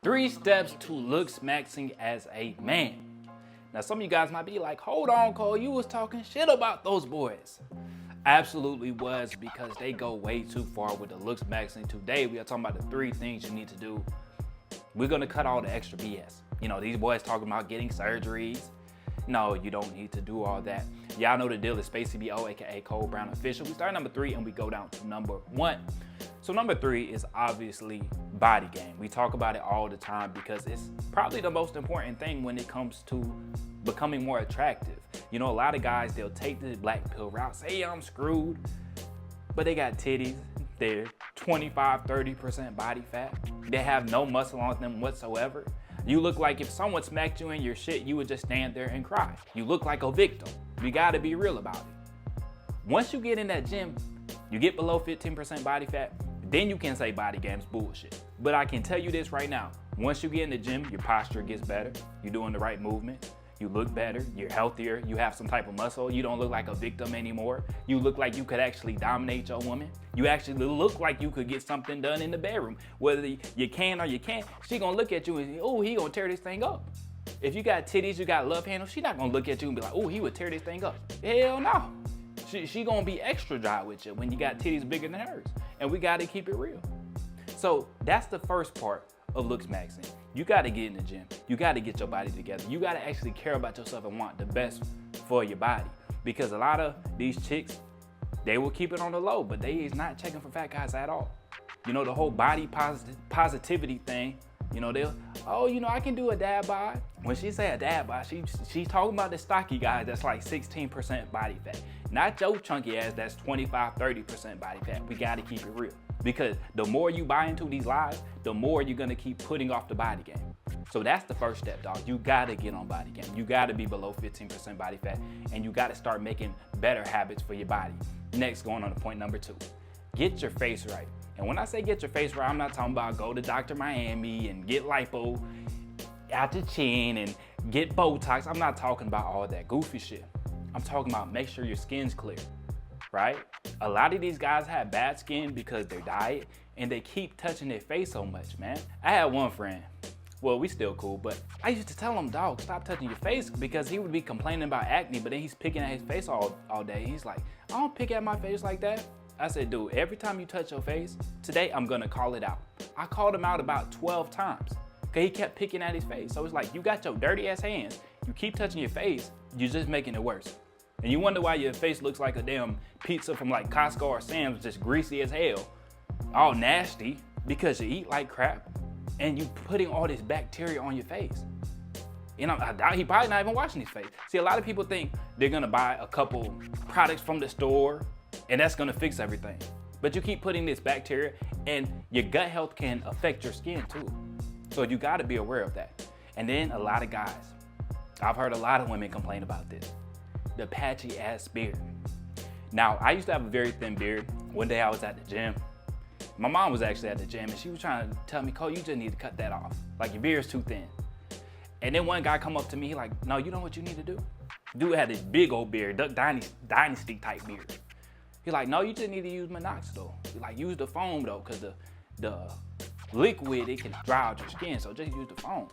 3 steps to looks maxing as a man. Now, some of you guys might be like, hold on, Cole, you was talking shit about those boys. Absolutely was, because they go way too far with the looks maxing. Today, we are talking about the 3 things you need to do. We're gonna cut all the extra BS. You know, these boys talking about getting surgeries. No, you don't need to do all that. Y'all know the deal is Space CBO, aka Cole Brown Official. We start number 3 and we go down to number 1. So number 3 is obviously body game. We talk about it all the time because it's probably the most important thing when it comes to becoming more attractive. You know, a lot of guys, they'll take the black pill route, say I'm screwed, but they got titties, they're 25, 30% body fat. They have no muscle on them whatsoever. You look like if someone smacked you in your shit, you would just stand there and cry. You look like a victim. You gotta be real about it. Once you get in that gym, you get below 15% body fat, then you can say body game's bullshit. But I can tell you this right now, once you get in the gym, your posture gets better, you're doing the right movement, you look better, you're healthier, you have some type of muscle, you don't look like a victim anymore, you look like you could actually dominate your woman, you actually look like you could get something done in the bedroom. Whether you can or you can't, she gonna look at you and, oh, he gonna tear this thing up. If you got titties, you got love handles, she not gonna look at you and be like, oh, he would tear this thing up. Hell no. She gonna be extra dry with you when you got titties bigger than hers. And we gotta keep it real. So that's the first part of looks maxing. You gotta get in the gym. You gotta get your body together. You gotta actually care about yourself and want the best for your body. Because a lot of these chicks, they will keep it on the low, but they is not checking for fat guys at all. You know, the whole body positivity thing, you know, they'll, oh, you know, I can do a dad bod. When she say a dad bod, she's talking about the stocky guys that's like 16% body fat. Not your chunky ass that's 25, 30% body fat. We gotta keep it real. Because the more you buy into these lies, the more you're gonna keep putting off the body game. So that's the first step, dog. You gotta get on body game. You gotta be below 15% body fat, and you gotta start making better habits for your body. Next, going on to point number 2, get your face right. And when I say get your face right, I'm not talking about go to Dr. Miami and get lipo out your chin and get Botox. I'm not talking about all that goofy shit. I'm talking about make sure your skin's clear, right? A lot of these guys have bad skin because their diet and they keep touching their face so much, man. I had one friend, well, we still cool, but I used to tell him, dog, stop touching your face, because he would be complaining about acne, but then he's picking at his face all day. He's like, I don't pick at my face like that. I said, dude, every time you touch your face, today I'm gonna call it out. I called him out about 12 times because he kept picking at his face. So it's like, you got your dirty ass hands, you keep touching your face, you're just making it worse. And you wonder why your face looks like a damn pizza from like Costco or Sam's, just greasy as hell, all nasty, because you eat like crap and you putting all this bacteria on your face. You know, I doubt he probably not even washing his face. See, a lot of people think they're gonna buy a couple products from the store and that's gonna fix everything. But you keep putting this bacteria, and your gut health can affect your skin too. So you gotta be aware of that. And then a lot of guys, I've heard a lot of women complain about this, the patchy ass beard. Now, I used to have a very thin beard. One day I was at the gym. My mom was actually at the gym and she was trying to tell me, Cole, you just need to cut that off. Like, your beard's too thin. And then one guy come up to me, he like, no, you know what you need to do? Dude had this big old beard, Duck Dynasty type beard. He like, no, you just need to use minoxidil. He like, use the foam though, cause the liquid, it can dry out your skin, so just use the foam.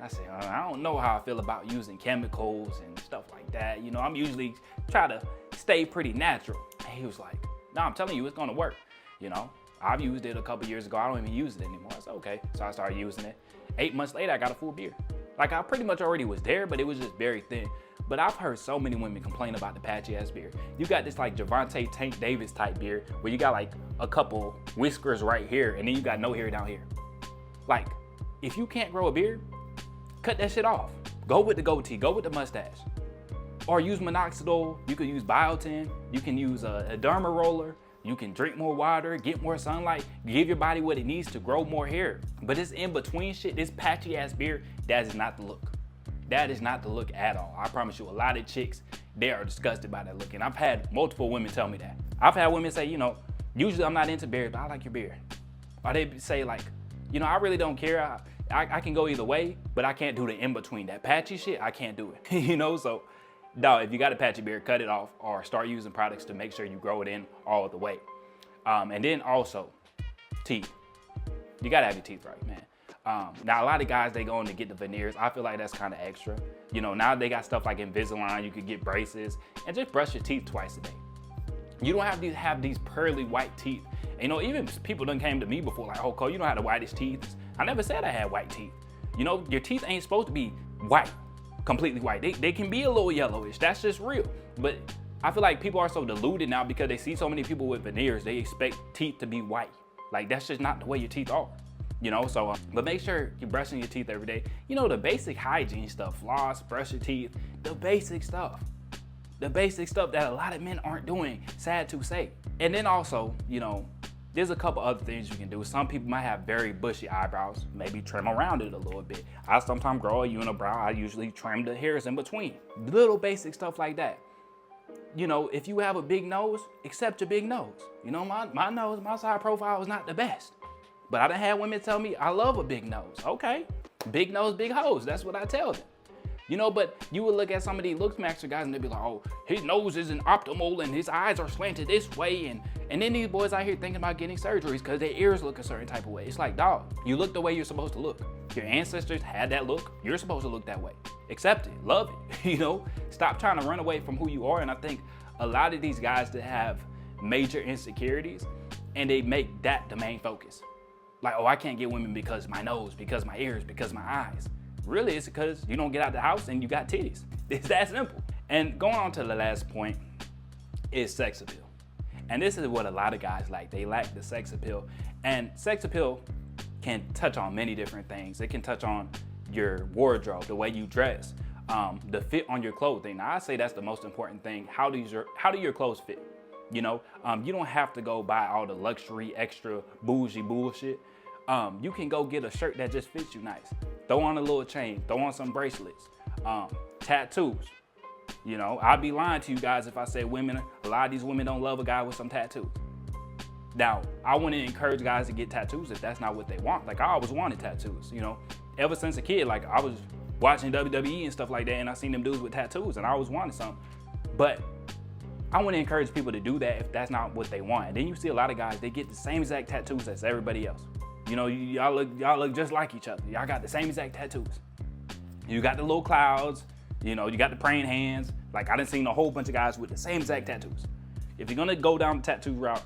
I said, I don't know how I feel about using chemicals and stuff like that. You know, I'm usually try to stay pretty natural. And he was like, no, I'm telling you, it's gonna work. You know, I've used it a couple years ago. I don't even use it anymore. I said, okay. So I started using it. 8 months later, I got a full beard. Like, I pretty much already was there, but it was just very thin. But I've heard so many women complain about the patchy ass beard. You got this like Javante Tank Davis type beard where you got like a couple whiskers right here and then you got no hair down here. Like, if you can't grow a beard, cut that shit off. Go with the goatee, go with the mustache. Or use minoxidil, you could use biotin, you can use a derma roller, you can drink more water, get more sunlight, give your body what it needs to grow more hair. But this in between shit, this patchy ass beard, that is not the look. That is not the look at all. I promise you, a lot of chicks, they are disgusted by that look. And I've had multiple women tell me that. I've had women say, you know, usually I'm not into beard, but I like your beard. Or they say like, you know, I really don't care. I can go either way, but I can't do the in-between. That patchy shit, I can't do it. You know, so, dog, if you got a patchy beard, cut it off or start using products to make sure you grow it in all the way. And then also, teeth. You gotta have your teeth right, man. Now, a lot of guys, they go in to get the veneers. I feel like that's kind of extra. You know, now they got stuff like Invisalign, you could get braces, and just brush your teeth twice a day. You don't have these pearly white teeth. And, you know, even people done came to me before like, oh, Cole, you don't have the whitest teeth. I never said I had white teeth. You know, your teeth ain't supposed to be white, completely white. They can be a little yellowish. That's just real. But I feel like people are so deluded now because they see so many people with veneers, they expect teeth to be white. Like, that's just not the way your teeth are. You know, so, but make sure you're brushing your teeth every day. You know, the basic hygiene stuff, floss, brush your teeth, the basic stuff. The basic stuff that a lot of men aren't doing, sad to say. And then also, you know, there's a couple other things you can do. Some people might have very bushy eyebrows, maybe trim around it a little bit. I sometimes grow a unibrow, I usually trim the hairs in between. Little basic stuff like that. You know, if you have a big nose, accept your big nose. You know, my nose, my side profile is not the best. But I done had women tell me, I love a big nose. Okay, big nose, big hose. That's what I tell them. You know, but you would look at some of these LOOKSMAXXING guys and they'd be like, oh, his nose isn't optimal and his eyes are slanted this way. And then these boys out here thinking about getting surgeries because their ears look a certain type of way. It's like, dog, you look the way you're supposed to look. Your ancestors had that look. You're supposed to look that way. Accept it, love it, you know? Stop trying to run away from who you are. And I think a lot of these guys that have major insecurities and they make that the main focus. Like, oh, I can't get women because my nose, because my ears, because my eyes. Really, it's because you don't get out the house and you got titties. It's that simple. And going on to the last point is sex appeal. And this is what a lot of guys like. They lack the sex appeal. And sex appeal can touch on many different things. It can touch on your wardrobe, the way you dress, the fit on your clothing. Now, I say that's the most important thing. How do your clothes fit? You know, you don't have to go buy all the luxury, extra bougie bullshit. You can go get a shirt that just fits you nice. Throw on a little chain, throw on some bracelets, tattoos. You know, I'd be lying to you guys if I said a lot of these women don't love a guy with some tattoos. Now, I wouldn't encourage guys to get tattoos if that's not what they want. Like, I always wanted tattoos, you know. Ever since a kid, like, I was watching WWE and stuff like that, and I seen them dudes with tattoos, and I always wanted some. But I wouldn't encourage people to do that if that's not what they want. And then you see a lot of guys, they get the same exact tattoos as everybody else. You know, y'all look just like each other. Y'all got the same exact tattoos. You got the little clouds, you know, you got the praying hands. Like, I done seen a whole bunch of guys with the same exact tattoos. If you're gonna go down the tattoo route,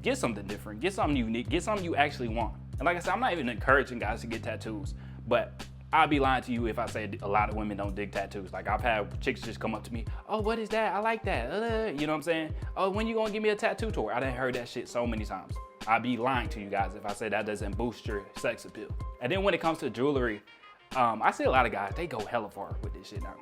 get something different, get something unique, get something you actually want. And like I said, I'm not even encouraging guys to get tattoos, but I'd be lying to you if I said a lot of women don't dig tattoos. Like, I've had chicks just come up to me, oh, what is that? I like that. You know what I'm saying? Oh, when you gonna give me a tattoo tour? I done heard that shit so many times. I'd be lying to you guys if I say that doesn't boost your sex appeal. And then when it comes to jewelry, I see a lot of guys, they go hella far with this shit now.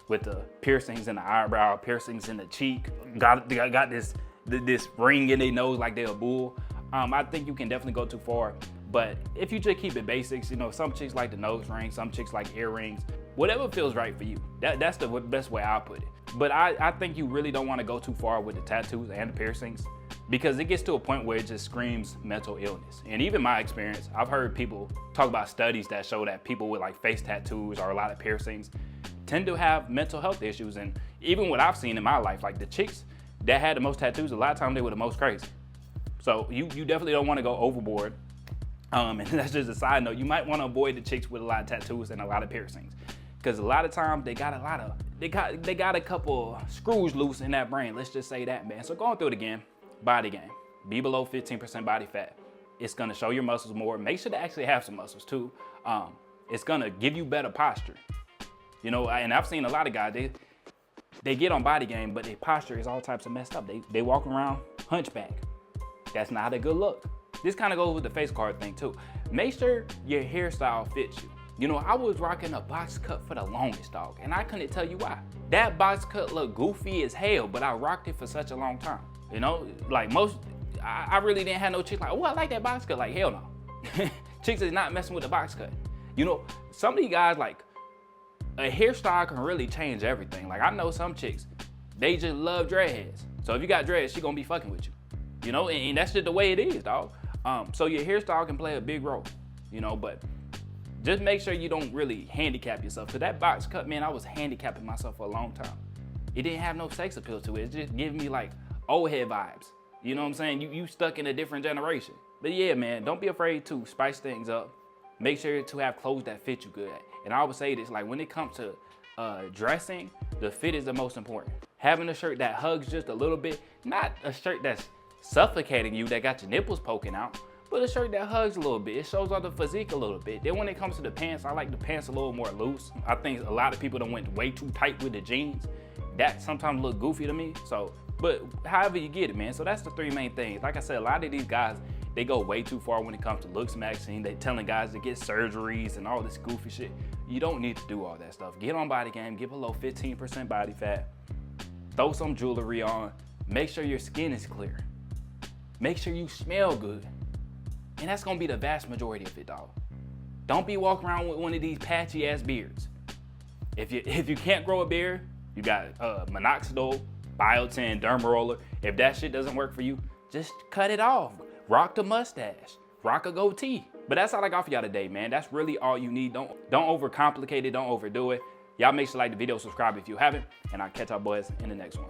With the piercings in the eyebrow, piercings in the cheek, got this ring in their nose like they're a bull. I think you can definitely go too far. But if you just keep it basics, you know, some chicks like the nose ring, some chicks like earrings, whatever feels right for you. That's the best way I put it. But I think you really don't want to go too far with the tattoos and the piercings, because it gets to a point where it just screams mental illness. And even my experience, I've heard people talk about studies that show that people with like face tattoos or a lot of piercings tend to have mental health issues. And even what I've seen in my life, like the chicks that had the most tattoos, a lot of times they were the most crazy. So you definitely don't want to go overboard. And that's just a side note. You might want to avoid the chicks with a lot of tattoos and a lot of piercings, because a lot of times they got a couple screws loose in that brain. Let's just say that, man. So going through it again, body game. Be below 15% body fat. It's gonna show your muscles more. Make sure to actually have some muscles too. It's gonna give you better posture. You know, and I've seen a lot of guys, they get on body game, but their posture is all types of messed up. They walk around hunchback. That's not a good look. This kind of goes with the face card thing too. Make sure your hairstyle fits you. You know, I was rocking a box cut for the longest, dog, and I couldn't tell you why. That box cut looked goofy as hell, but I rocked it for such a long time. You know, like I really didn't have no chicks like, oh, I like that box cut. Like, hell no. Chicks is not messing with the box cut. You know, some of these guys, like, a hairstyle can really change everything. Like, I know some chicks, they just love dreadheads. So if you got dreads, she gonna be fucking with you. You know, and that's just the way it is, dog. So your hairstyle can play a big role, you know, but just make sure you don't really handicap yourself. Cause that box cut, man, I was handicapping myself for a long time. It didn't have no sex appeal to it. It just gave me like old head vibes. You know what I'm saying? You stuck in a different generation. But yeah, man, don't be afraid to spice things up. Make sure to have clothes that fit you good. And I would say this, like when it comes to dressing, the fit is the most important. Having a shirt that hugs just a little bit, not a shirt that's suffocating you, that got your nipples poking out, but a shirt that hugs a little bit. It shows off the physique a little bit. Then when it comes to the pants, I like the pants a little more loose. I think a lot of people done went way too tight with the jeans. That sometimes look goofy to me. So, but however you get it, man. So that's the 3 main things. Like I said, a lot of these guys, they go way too far when it comes to LOOKSMAXXING. They telling guys to get surgeries and all this goofy shit. You don't need to do all that stuff. Get on body game, get below 15% body fat, throw some jewelry on, make sure your skin is clear, make sure you smell good. And that's gonna be the vast majority of it, dog. Don't be walking around with one of these patchy ass beards. If you can't grow a beard, you got minoxidil, biotin, derma roller. If that shit doesn't work for you, just cut it off. Rock the mustache, rock a goatee. But that's all I got for y'all today, man. That's really all you need. Don't overcomplicate it, don't overdo it. Y'all make sure to like the video, subscribe if you haven't, and I'll catch y'all boys in the next one.